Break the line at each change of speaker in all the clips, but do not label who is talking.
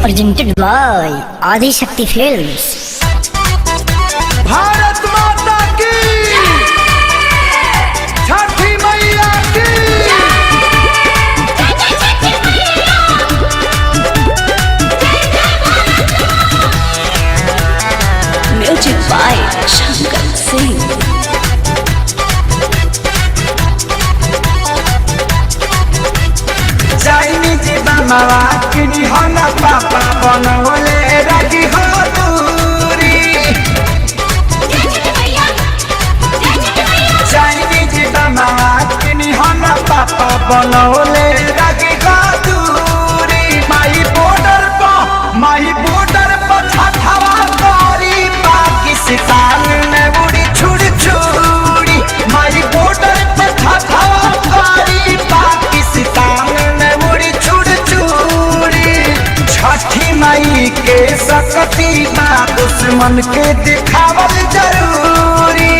presented by Adi Shakti Films.
Bharat माता की, छठी मैया की।
Music by Shankar Singh.
Chinese बमवा किनी हो ना पापा बनवले राजी हो दूरी। चाइनीज बमवा किनी हो ना पापा बनवले राजी हो दूरी। माई बॉर्डर पर छठवा करी पाकिस्तान में उड़ी छुड़ छुड़ी। माई बॉर्डर पर छठवा करी पाकिस्तान में उड़ी छुड़ छुड़ी। छठी माई के सकती बा दुश्मन के दिखावल जरूरी।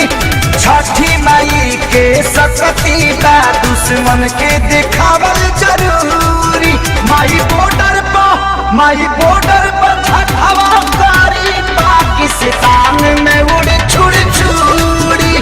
छठी माई के सकती बा दुश्मन के दिखावल जरूरी। माई बॉर्डर पर छठवा करी पाकिस्तान में उड़ी छुड़ छुड़ी।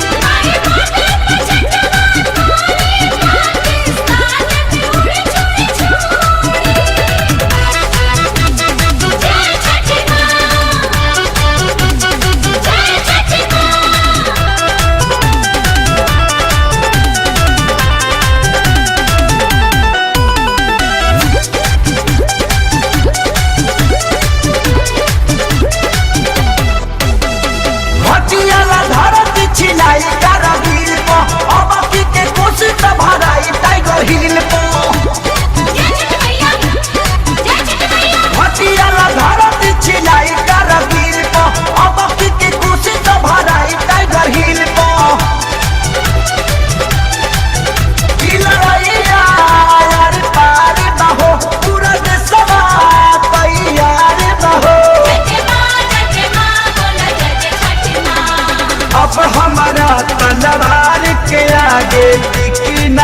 हमारा तलवार के आगे टिकी न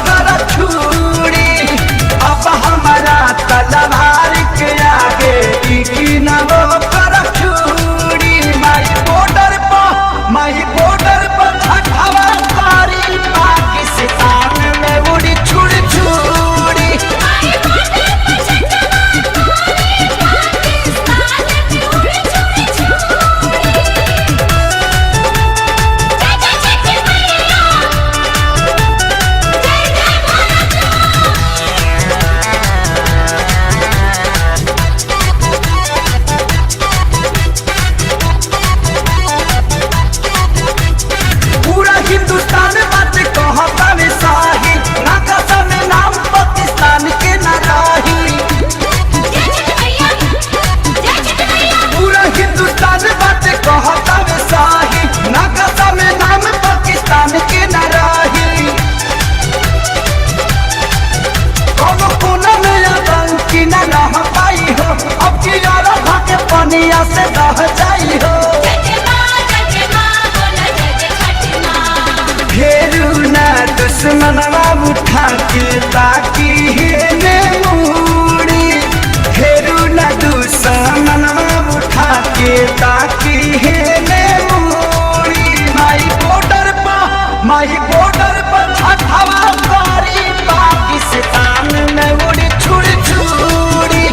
कर छुरी। अब हमारा तलवार के आगे टिकी न कर छुरी। माई बॉर्डर पर छठवा करी पाकिस्तान में उड़ी छुड़ छुड़ी। से दह जाई हो फेरू ना दुश्मनवा उठा के ताकि हेने मुड़ी। फेरू ना दुश्मनवा उठा के ताकि हेने मुड़ी। माई बॉर्डर पर छठवा करी पाकिस्तान में उड़ी छुड़ छुड़ी।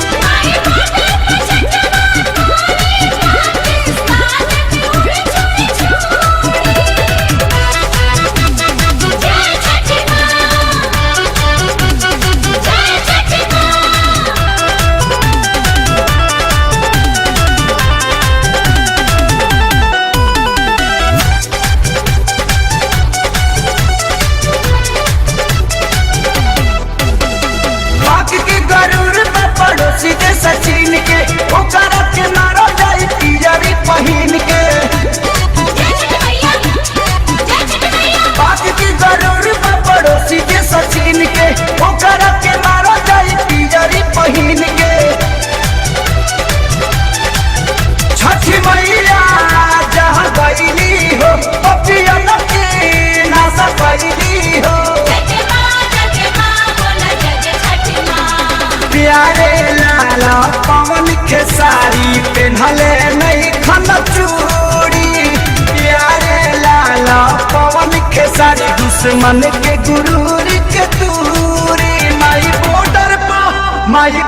पवन खेसारी पेन्हले नहीं खन चूड़ी प्यारे लाला पवन खेसारी दुश्मन के गुरूर के दूरी माई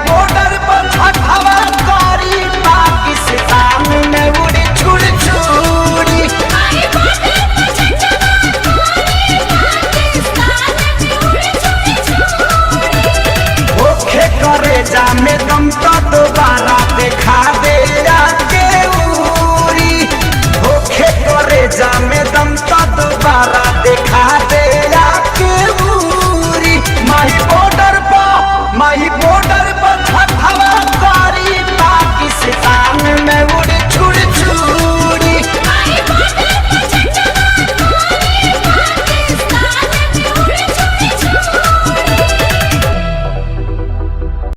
बॉर्डर पर हवा करी पाकिस्तान में उड़ी छुड़ छुड़ी ओखे करे जा में दम तो